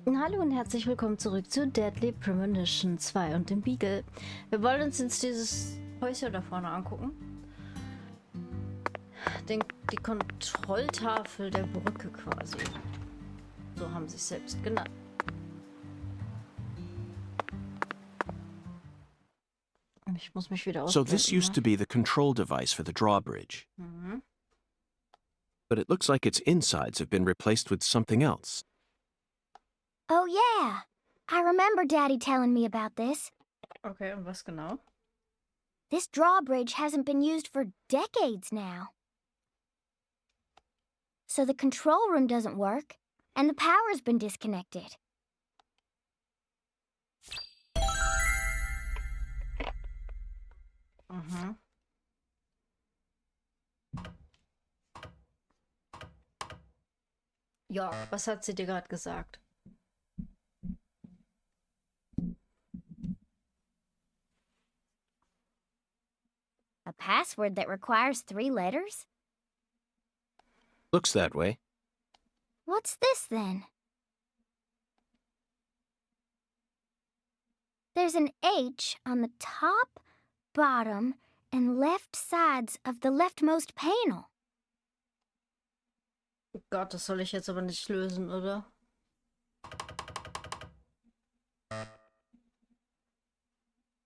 Hallo und herzlich willkommen zurück zu Deadly Premonition 2 und dem Beagle. Wir wollen uns jetzt dieses Häuschen da vorne angucken. Die Kontrolltafel der Brücke quasi. So haben sie es selbst genannt. Ich muss mich wieder So this used to be the control device for the drawbridge. But it looks like its insides have been replaced with something else. Oh yeah, I remember Daddy telling me about this. Okay, und was genau? This drawbridge hasn't been used for decades now. So the control room doesn't work, and the power's been disconnected. Ja, was hat sie dir gerade gesagt? A password that requires 3 letters? Looks that way. What's this then? There's an H on the top, bottom, and left sides of the leftmost panel. Oh Gott, das soll ich jetzt aber nicht lösen, oder?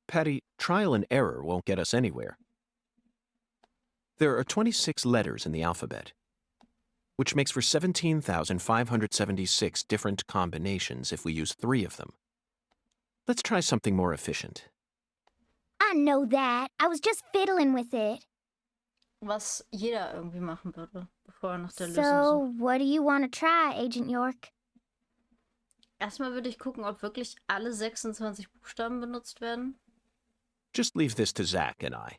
Patty, trial and error won't get us anywhere. There are 26 letters in the alphabet, which makes for 17,576 different combinations if we use 3 of them. Let's try something more efficient. I know that. I was just fiddling with it. Was jeder irgendwie machen würde, bevor er nach der Lösung So, sucht. what do you want to try, Agent York? Erstmal würde ich gucken, ob wirklich alle 26 Buchstaben benutzt werden. Just leave this to Zach and I.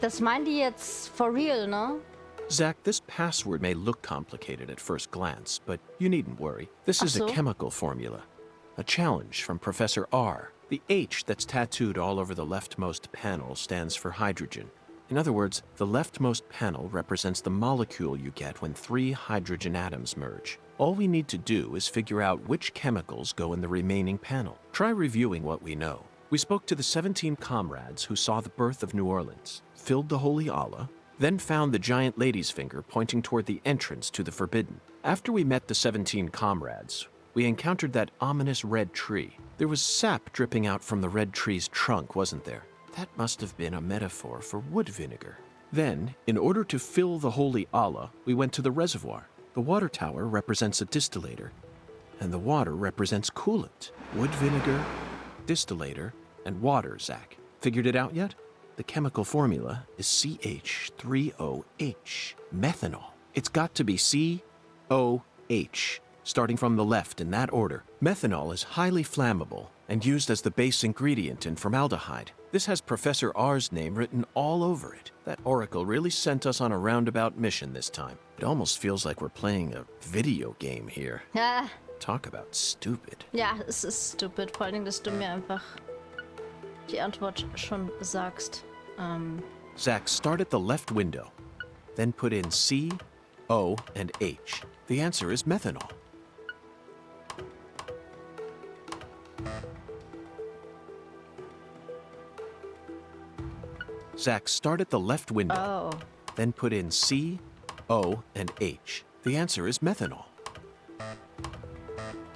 Das meinen die jetzt for real, ne? Zach, this password may look complicated at first glance, but you needn't worry. This is a chemical formula. A challenge from Professor R. The H that's tattooed all over the leftmost panel stands for hydrogen. In other words, the leftmost panel represents the molecule you get when 3 hydrogen atoms merge. All we need to do is figure out which chemicals go in the remaining panel. Try reviewing what we know. We spoke to the 17 comrades who saw the birth of New Orleans, filled the Holy Allah, then found the giant lady's finger pointing toward the entrance to the forbidden. After we met the 17 comrades, we encountered that ominous red tree. There was sap dripping out from the red tree's trunk, wasn't there? That must have been a metaphor for wood vinegar. Then, in order to fill the Holy Allah, we went to the reservoir. The water tower represents a distillator, and the water represents coolant. Wood vinegar, distillator, and water, Zach. Figured it out yet? The chemical formula is CH3OH, methanol. It's got to be COH, starting from the left in that order. Methanol is highly flammable and used as the base ingredient in formaldehyde. This has Professor R's name written all over it. That oracle really sent us on a roundabout mission this time. It almost feels like we're playing a video game here. Ja, Talk about stupid. ja, es ist stupid. Vor allen Dingen, dass du mir einfach die Antwort schon sagst. Zach, start at the left window. Then put in C, O, and H. The answer is methanol. Zach, start at the left window. Oh. Then put in C, O, and H. The answer is methanol.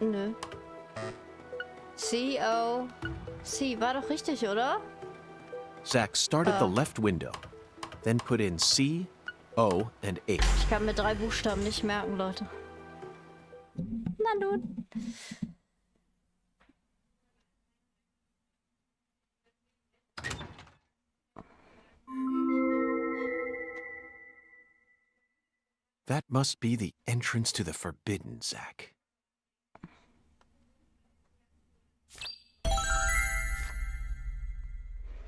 Nö. C war doch richtig, oder? Zach, start at the left window. Then put in C, O, and H. Ich kann mir 3 Buchstaben nicht merken, Leute. Na nun. That must be the entrance to the forbidden, Zach.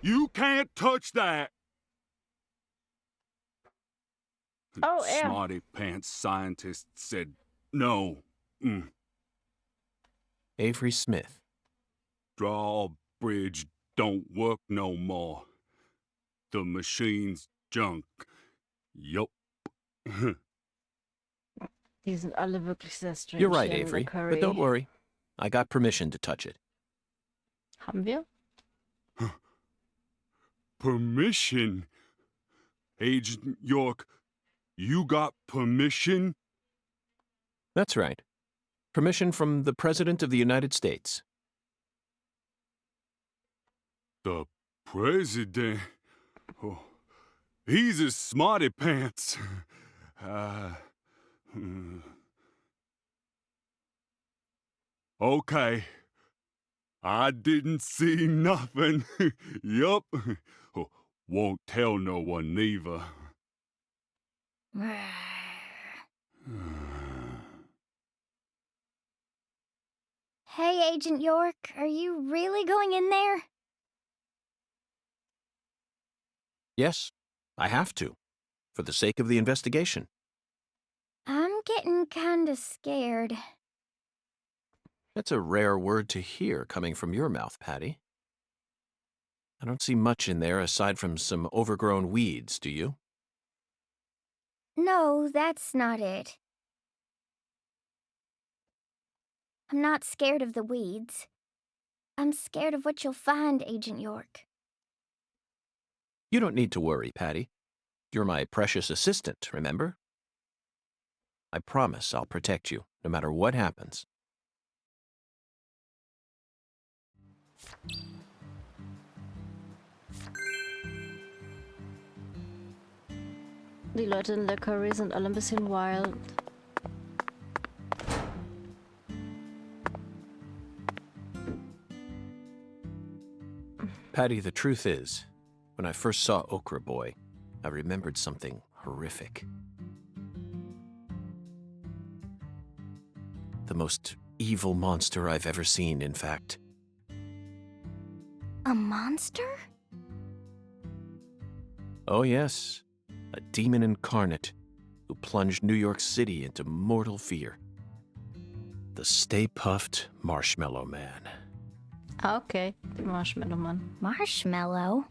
You can't touch that! Oh, Smarty pants scientist said no. Avery Smith. Draw bridge don't work no more. The machine's junk. Yup. Die sind alle wirklich sehr strange. You're right, hier in Avery, der Carré. but don't worry. I got permission to touch it. Haben wir? Permission? Agent York, you got permission? That's right. Permission from the President of the United States. The President? Oh, he's a smarty pants. Okay. I didn't see nothing. Yup. Won't tell no one neither. Hey, Agent York, are you really going in there? Yes, I have to, for the sake of the investigation. I'm getting kinda scared. That's a rare word to hear coming from your mouth, Patty. I don't see much in there aside from some overgrown weeds, do you? No, that's not it. I'm not scared of the weeds. I'm scared of what you'll find, Agent York. You don't need to worry, Patty. You're my precious assistant, remember? I promise I'll protect you, no matter what happens. Die Leute in der Carré sind alle ein bisschen wild. Patty, the truth is, when I first saw Okra Boy, I remembered something horrific. The most evil monster I've ever seen, in fact. A monster? Oh yes, a demon incarnate who plunged New York City into mortal fear. The Stay Puft Marshmallow Man. Ah, okay. Der Marshmallow-Mann. Marshmallow?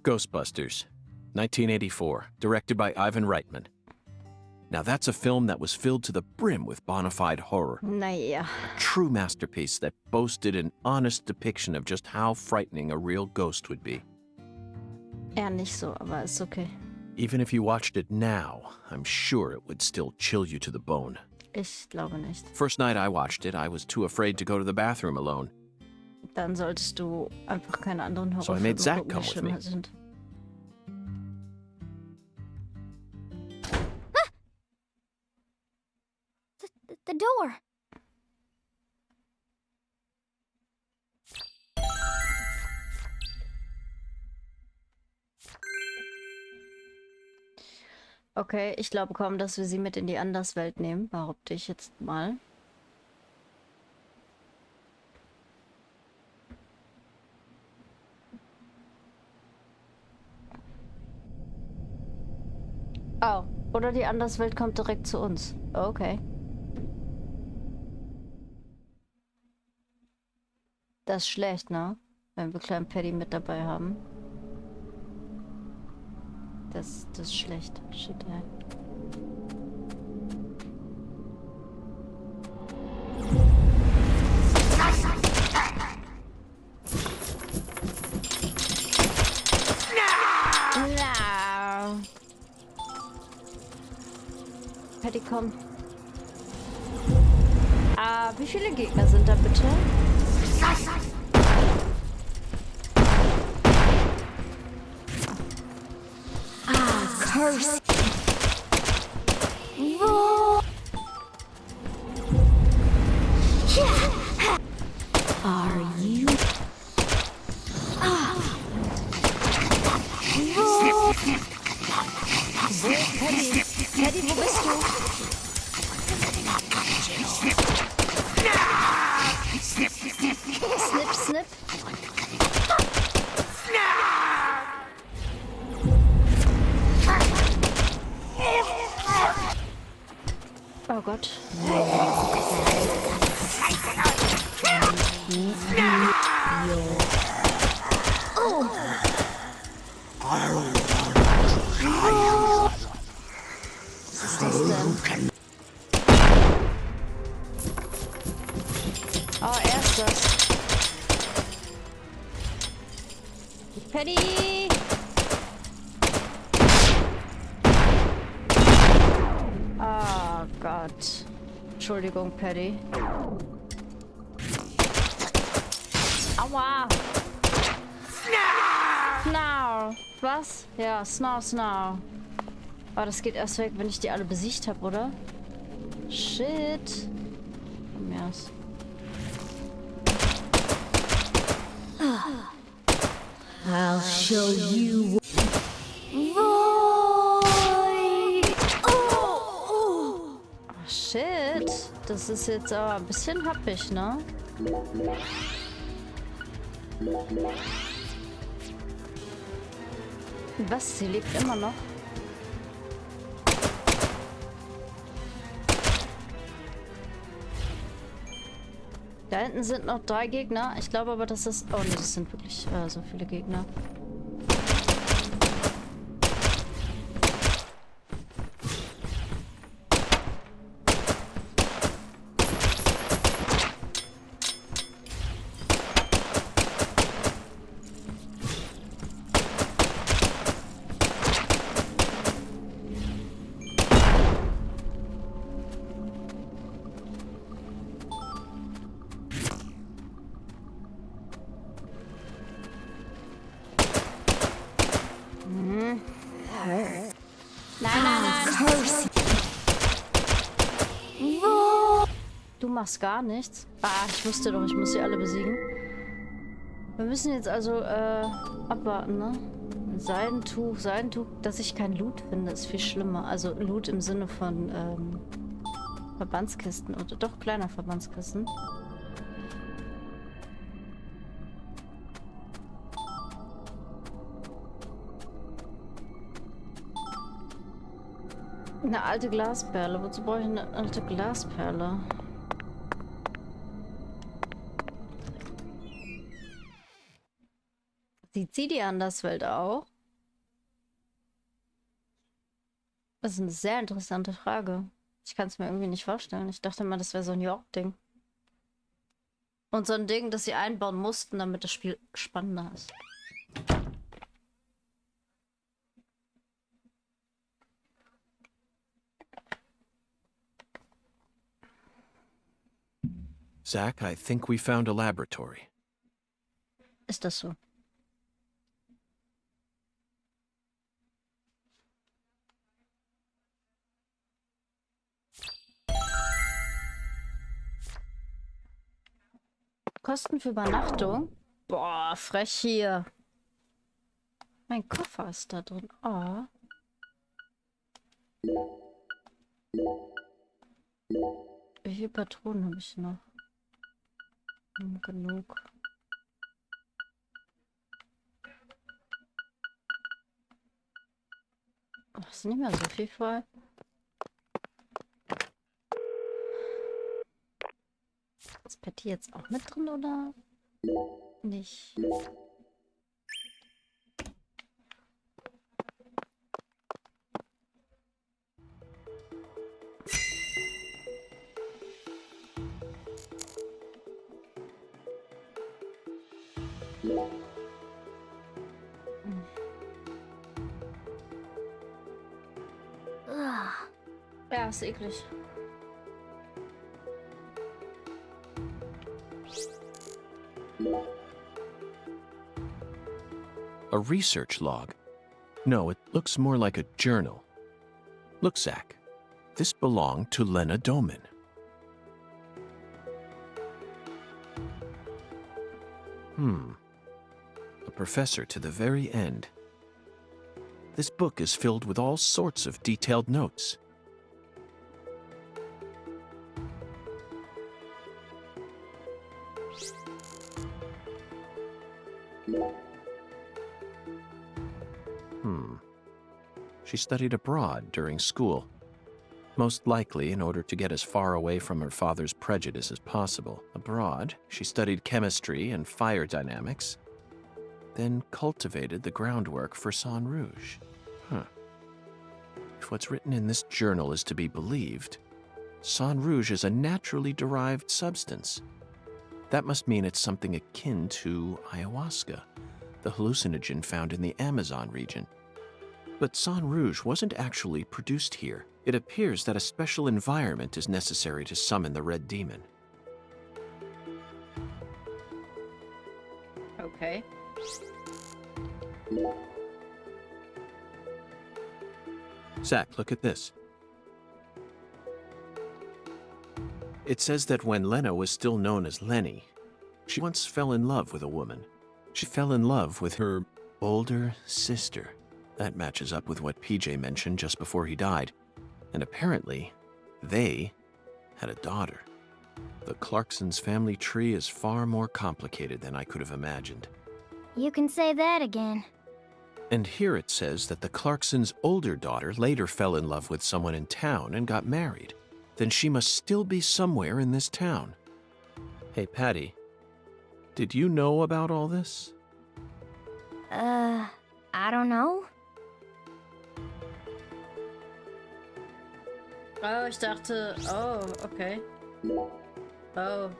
Ghostbusters, 1984, directed by Ivan Reitman. Now that's a film that was filled to the brim with bona fide horror. Naja. A true masterpiece that boasted an honest depiction of just how frightening a real ghost would be. Eher nicht so, aber ist okay. Even if you watched it now, I'm sure it would still chill you to the bone. Ich glaube nicht. First night I watched it, I was too afraid to go to the bathroom alone. Dann solltest du einfach keine anderen So I Horrorfilme made Zach gucken, come die with me. schlimmer sind. The door. Okay, ich glaube kaum, dass wir sie mit in die Anderswelt nehmen, behaupte ich jetzt mal. Oh, oder die Anderswelt kommt direkt zu uns. Okay. Das ist schlecht, ne? Wenn wir kleinen Paddy mit dabei haben. Das ist schlecht. Shit, ey. No. Paddy, komm. Ah, wie viele Gegner sind da bitte? Curse. Are you? Paddy, Paddy, wo bist du? Snip, snip. Oh Gott. das? Paddy! Oh Gott. Entschuldigung, Paddy. Aua! Snow! Was? Ja, Snow. Aber das geht erst weg, wenn ich die alle besiegt habe, oder? Shit. Komm erst. I'll show you. Oh, shit. Das ist jetzt aber ein bisschen happig, ne? Was? Sie lebt immer noch? Da hinten sind noch 3 Gegner. Ich glaube aber, dass das... Oh ne, das sind wirklich so viele Gegner. Du machst gar nichts. Ah, ich wusste doch, ich muss sie alle besiegen. Wir müssen jetzt also abwarten, ne? Seidentuch, dass ich kein Loot finde, ist viel schlimmer. Also Loot im Sinne von Verbandskisten oder doch kleiner Verbandskisten. Eine alte Glasperle. Wozu brauche ich eine alte Glasperle? Sieht sie die Anderswelt auch? Das ist eine sehr interessante Frage. Ich kann es mir irgendwie nicht vorstellen. Ich dachte mal, das wäre so ein York-Ding. Und so ein Ding, das sie einbauen mussten, damit das Spiel spannender ist. Zach, I think we found a laboratory. Ist das so? Kosten für Übernachtung? Boah, frech hier. Mein Koffer ist da drin. Oh. Wie viele Patronen habe ich noch? Genug. Ach, ist nicht mehr so viel voll. Ist Patty jetzt auch mit drin oder nicht? Ja, ist eklig. A research log? No, it looks more like a journal. Look, Zach. This belonged to Lena Doman. A professor to the very end. This book is filled with all sorts of detailed notes. She studied abroad during school, most likely in order to get as far away from her father's prejudice as possible. Abroad, she studied chemistry and fire dynamics, then cultivated the groundwork for Sang Rouge. If what's written in this journal is to be believed, Sang Rouge is a naturally derived substance. That must mean it's something akin to ayahuasca, the hallucinogen found in the Amazon region. But Sang Rouge wasn't actually produced here. It appears that a special environment is necessary to summon the red demon. Okay. Zach, look at this. It says that when Lena was still known as Lenny, she once fell in love with a woman. She fell in love with her older sister. That matches up with what PJ mentioned just before he died. And apparently, they had a daughter. The Clarksons' family tree is far more complicated than I could have imagined. You can say that again. And here it says that the Clarksons' older daughter later fell in love with someone in town and got married. Then she must still be somewhere in this town. Hey, Patty, did you know about all this? I don't know. Oh, ich dachte... Oh, okay. Oh.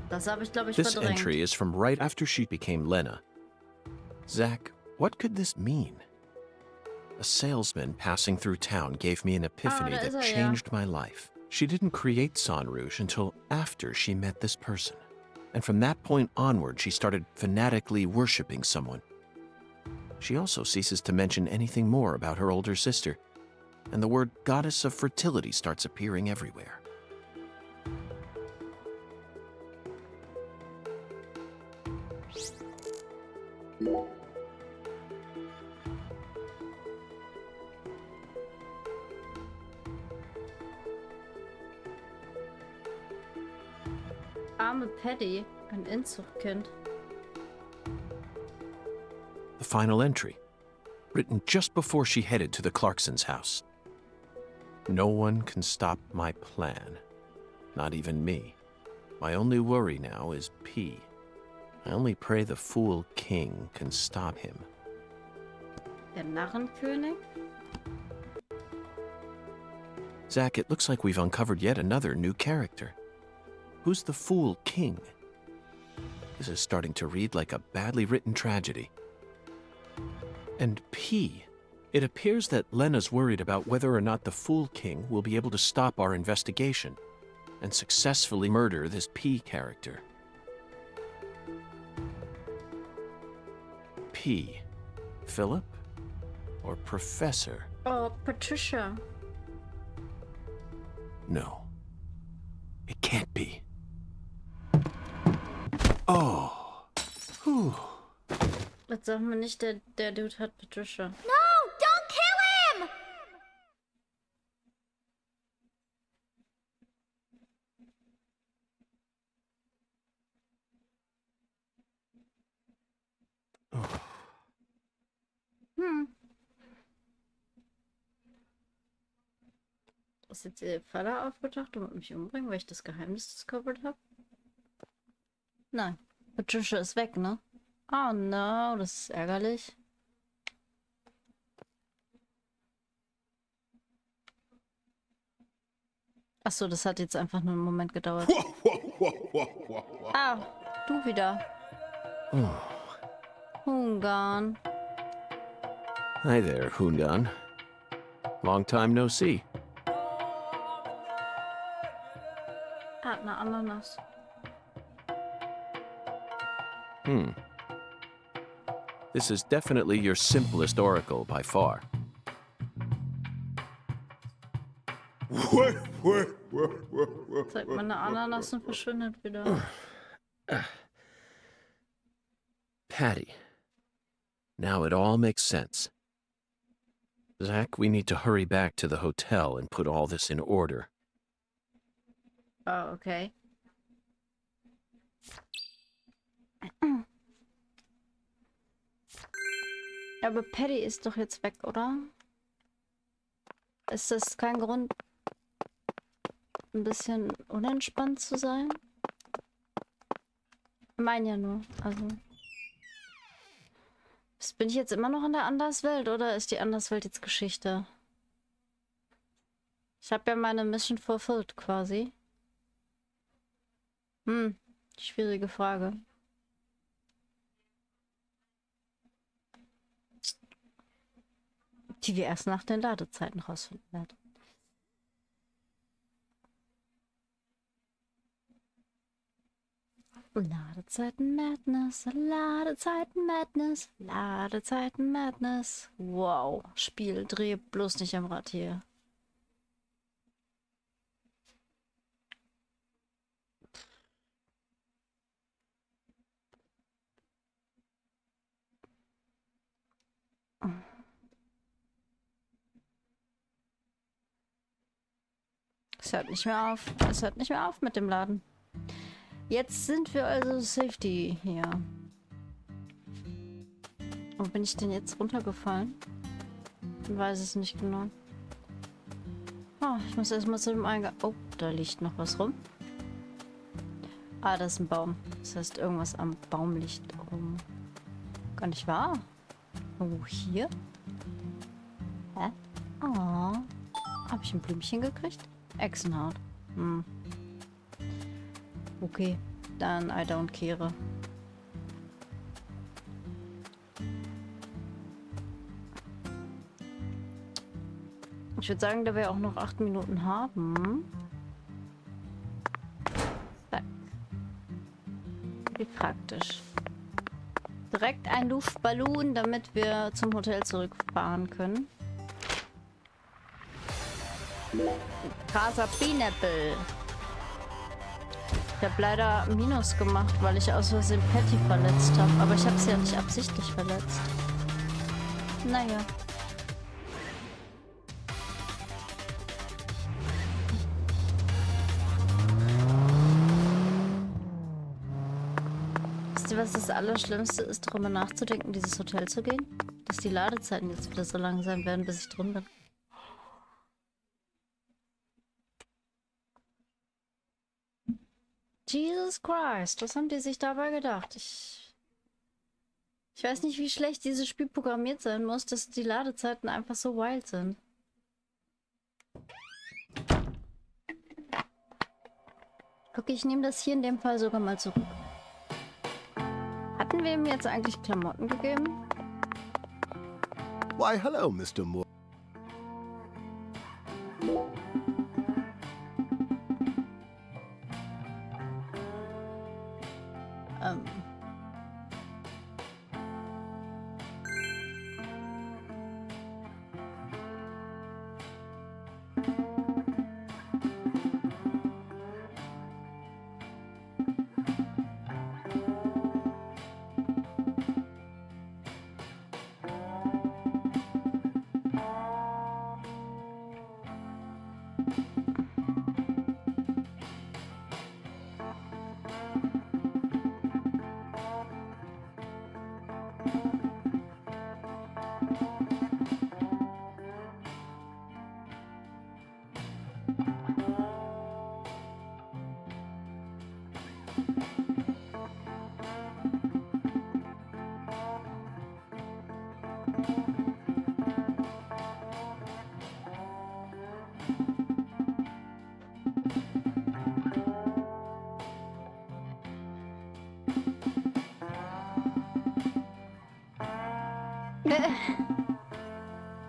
Das habe ich, glaube ich, This verdrängt. entry is from right after she became Lena. Zach, what could this mean? A salesman passing through town gave me an epiphany da ist that er, ja. changed my life. She didn't create Sang Rouge until after she met this person. And from that point onward, she started fanatically worshipping someone. She also ceases to mention anything more about her older sister, and the word goddess of fertility starts appearing everywhere. Arme Paddy, ein Inzuchtkind. The final entry, written just before she headed to the Clarksons' house. No one can stop my plan, not even me. My only worry now is P. I only pray the Fool King can stop him. Der Narrenkönig? Zach, it looks like we've uncovered yet another new character. Who's the Fool King? This is starting to read like a badly written tragedy. And P. It appears that Lena's worried about whether or not the Fool King will be able to stop our investigation and successfully murder this P character. P. Philip? Or Professor? Oh, Patricia. No. It can't be. Oh. Whew. Jetzt sagen wir nicht, der Dude hat Patricia. No, don't kill him! Ist jetzt ihr Vater aufgetaucht und wird mich umbringen, weil ich das Geheimnis discovered habe? Nein. Patricia ist weg, ne? Oh no, das ist ärgerlich. Achso, das hat jetzt einfach nur einen Moment gedauert. Ah, du wieder. Hungarn. Hi there, Hungan. Long time no see. Ah, eine Ananas. This is definitely your simplest oracle by far. Zeigt meine Ananas und verschwindet wieder. Patty. Now it all makes sense. Zach, we need to hurry back to the hotel and put all this in order. Oh, okay. Aber Paddy ist doch jetzt weg, oder? Ist das kein Grund, ein bisschen unentspannt zu sein? Ich meine ja nur, also... Bin ich jetzt immer noch in der Anderswelt oder ist die Anderswelt jetzt Geschichte? Ich habe ja meine Mission fulfilled quasi. Schwierige Frage. Die wir erst nach den Ladezeiten rausfinden werden. Ladezeiten Madness, Ladezeiten Madness, Ladezeiten Madness. Wow, Spiel, dreh bloß nicht am Rad hier. Es hört nicht mehr auf. Es hört nicht mehr auf mit dem Laden. Jetzt sind wir also Safety hier. Wo bin ich denn jetzt runtergefallen? Ich weiß es nicht genau. Oh, ich muss erstmal zu dem Eingang. Oh, da liegt noch was rum. Ah, das ist ein Baum. Das heißt, irgendwas am Baum liegt rum. Gar nicht wahr. Oh, hier? Hä? Oh. Habe ich ein Blümchen gekriegt? Echsenhaut. Hm. Okay, dann I don't care. Ich würde sagen, da wir auch noch 8 Minuten haben. Zack. Wie praktisch. Direkt ein Luftballon, damit wir zum Hotel zurückfahren können. Krasser Pineapple. Ich habe leider Minus gemacht, weil ich aus Versehen Patty verletzt habe. Aber ich habe sie ja nicht absichtlich verletzt. Naja. Wisst ihr, was das Allerschlimmste ist, darüber nachzudenken, dieses Hotel zu gehen? Dass die Ladezeiten jetzt wieder so lang sein werden, bis ich drin bin. Jesus Christ, was haben die sich dabei gedacht? Ich weiß nicht, wie schlecht dieses Spiel programmiert sein muss, dass die Ladezeiten einfach so wild sind. Okay, ich nehme das hier in dem Fall sogar mal zurück. Hatten wir ihm jetzt eigentlich Klamotten gegeben? Why, hello, Mr. Moore.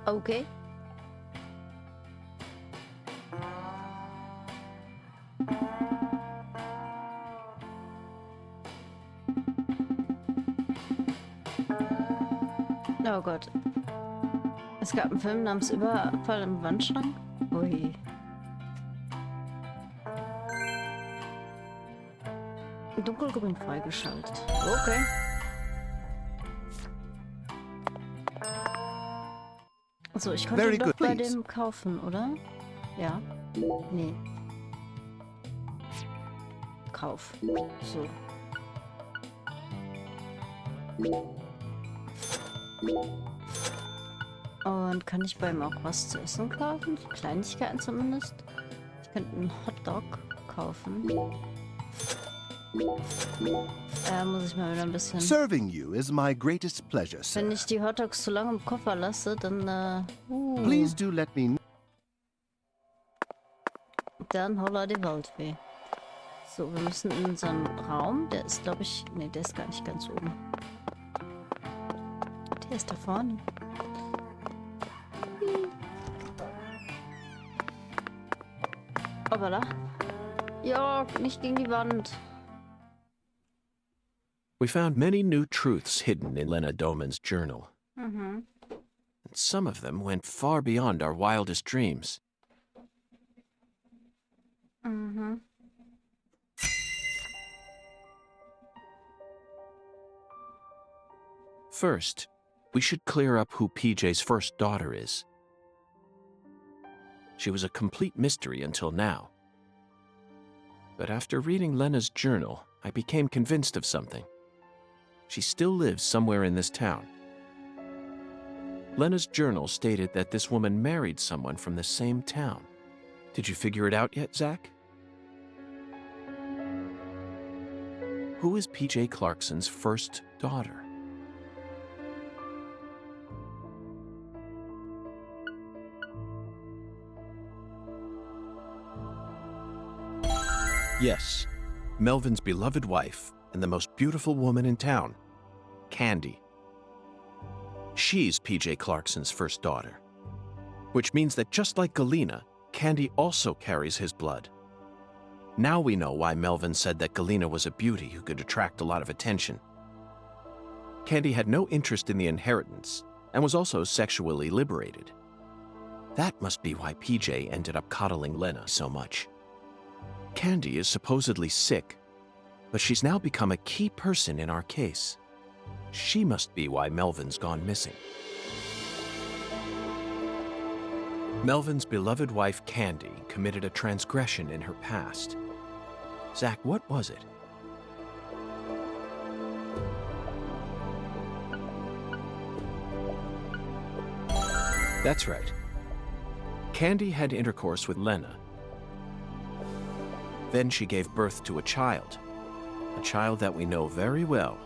Okay. Oh Gott. Es gab einen Film namens Überfall im Wandschrank. Ui. Dunkelgrün freigeschaltet. Okay. So, ich konnte Very doch good, bei please. dem kaufen, oder? Ja. Nee. Kauf. So. Und kann ich bei ihm auch was zu essen kaufen? Kleinigkeiten zumindest. Ich könnte einen Hotdog kaufen. Muss ich mal wieder ein bisschen... Serving you is my greatest pleasure, sir. Wenn ich die Hotdogs zu lange im Koffer lasse, dann, Please do let me know. Dann holla die Waldfee. So, wir müssen in unseren Raum. Der ist, glaube ich... Ne, der ist gar nicht ganz oben. Der ist da vorne. Aber da. Ja, nicht gegen die Wand. We found many new truths hidden in Lena Doman's journal. Mhm. And some of them went far beyond our wildest dreams. Mhm. First, we should clear up who PJ's first daughter is. She was a complete mystery until now. But after reading Lena's journal, I became convinced of something. She still lives somewhere in this town. Lena's journal stated that this woman married someone from the same town. Did you figure it out yet, Zach? Who is PJ Clarkson's first daughter? Yes, Melvin's beloved wife and the most beautiful woman in town, Candy. She's PJ Clarkson's first daughter, which means that just like Galena, Candy also carries his blood. Now we know why Melvin said that Galena was a beauty who could attract a lot of attention. Candy had no interest in the inheritance and was also sexually liberated. That must be why PJ ended up coddling Lena so much. Candy is supposedly sick, but she's now become a key person in our case. She must be why Melvin's gone missing. Melvin's beloved wife, Candy, committed a transgression in her past. Zach, what was it? That's right. Candy had intercourse with Lena. Then she gave birth to a child that we know very well.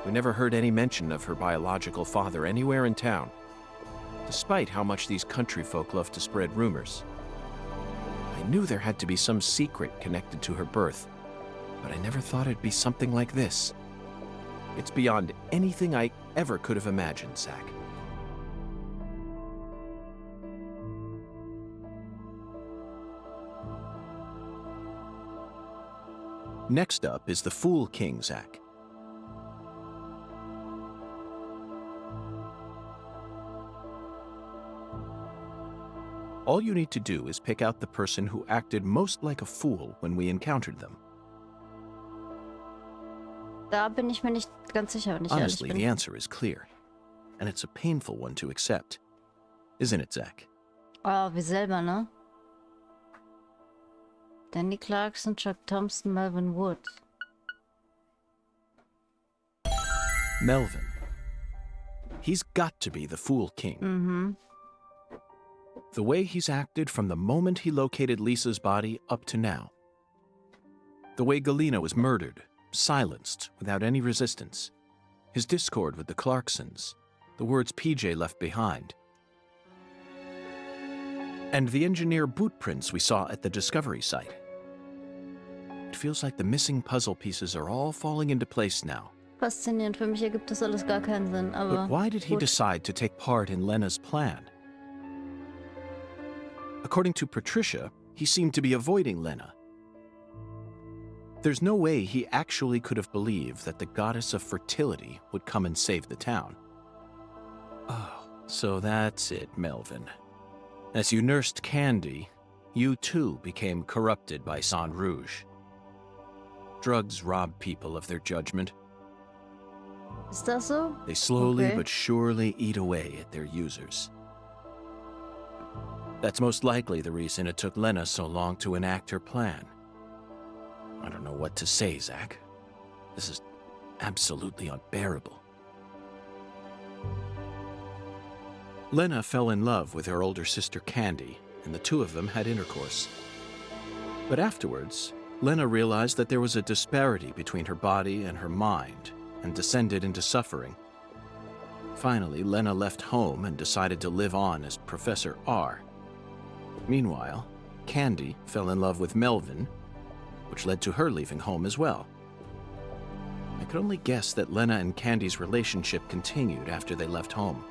We never heard any mention of her biological father anywhere in town, despite how much these country folk love to spread rumors. I knew there had to be some secret connected to her birth, but I never thought it'd be something like this. It's beyond anything I ever could have imagined, Zach. Next up is the Fool King, Zach. All you need to do is pick out the person who acted most like a fool when we encountered them. Da bin ich mir nicht ganz sicher, wenn ich ehrlich Honestly, bin. the answer is clear, and it's a painful one to accept. Isn't it, Zach? Oh, wie selber, ne? Danny Clarkson, Chuck Thompson, Melvin Wood. Melvin. He's got to be the Fool King. Mhm. The way he's acted from the moment he located Lisa's body up to now. The way Galena was murdered, silenced, without any resistance. His discord with the Clarksons. The words PJ left behind. And the engineer boot prints we saw at the discovery site. It feels like the missing puzzle pieces are all falling into place now. Faszinierend. Für mich ergibt das alles gar keinen Sinn, aber But why did he gut. decide to take part in Lena's plan? According to Patricia, he seemed to be avoiding Lena. There's no way he actually could have believed that the goddess of fertility would come and save the town. Oh, so that's it, Melvin. As you nursed Candy, you too became corrupted by Sang Rouge. Drugs rob people of their judgment. Ist das so? They slowly Okay. but surely eat away at their users. That's most likely the reason it took Lena so long to enact her plan. I don't know what to say, Zach. This is absolutely unbearable. Lena fell in love with her older sister Candy, and the two of them had intercourse. But afterwards, Lena realized that there was a disparity between her body and her mind, and descended into suffering. Finally, Lena left home and decided to live on as Professor R. Meanwhile, Candy fell in love with Melvin, which led to her leaving home as well. I could only guess that Lena and Candy's relationship continued after they left home.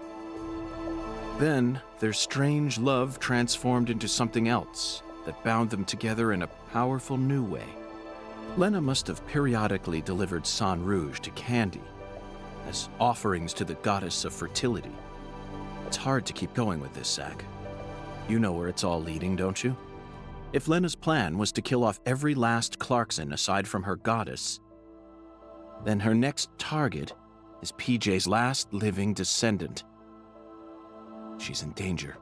Then, their strange love transformed into something else that bound them together in a powerful new way. Lena must have periodically delivered Sang Rouge to Candy as offerings to the goddess of fertility. It's hard to keep going with this, Zach. You know where it's all leading, don't you? If Lena's plan was to kill off every last Clarkson aside from her goddess, then her next target is PJ's last living descendant. She's in danger.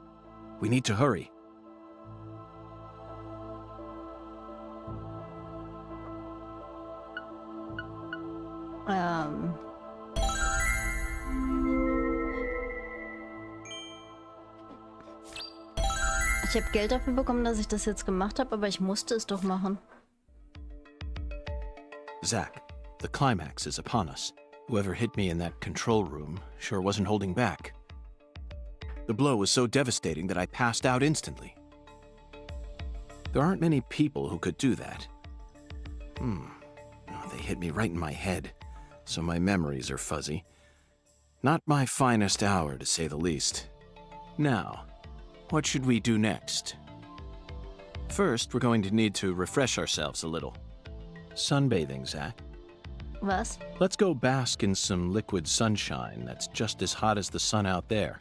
We need to hurry. Ich habe Geld dafür bekommen, dass ich das jetzt gemacht habe, aber ich musste es doch machen. Zach, the climax is upon us. Whoever hit me in that control room sure wasn't holding back. The blow was so devastating that I passed out instantly. There aren't many people who could do that. Oh, they hit me right in my head, so my memories are fuzzy. Not my finest hour, to say the least. Now, what should we do next? First, we're going to need to refresh ourselves a little. Sunbathing, Zach. Was? Let's go bask in some liquid sunshine that's just as hot as the sun out there.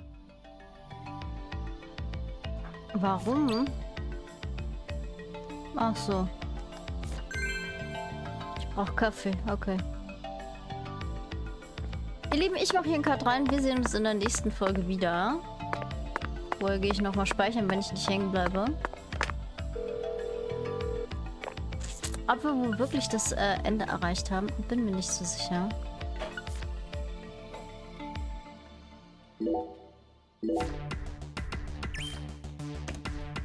Warum? Ach so. Ich brauche Kaffee, okay. Ihr Lieben, ich mache hier einen Cut rein. Wir sehen uns in der nächsten Folge wieder. Vorher gehe ich nochmal speichern, wenn ich nicht hängen bleibe. Ob wir wohl wirklich das Ende erreicht haben, bin mir nicht so sicher.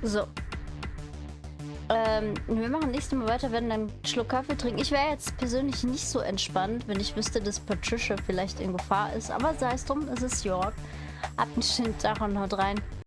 So. Wir machen nächstes Mal weiter, werden dann einen Schluck Kaffee trinken. Ich wäre jetzt persönlich nicht so entspannt, wenn ich wüsste, dass Patricia vielleicht in Gefahr ist. Aber sei es drum, es ist York. Habt einen schönen Tag und haut rein.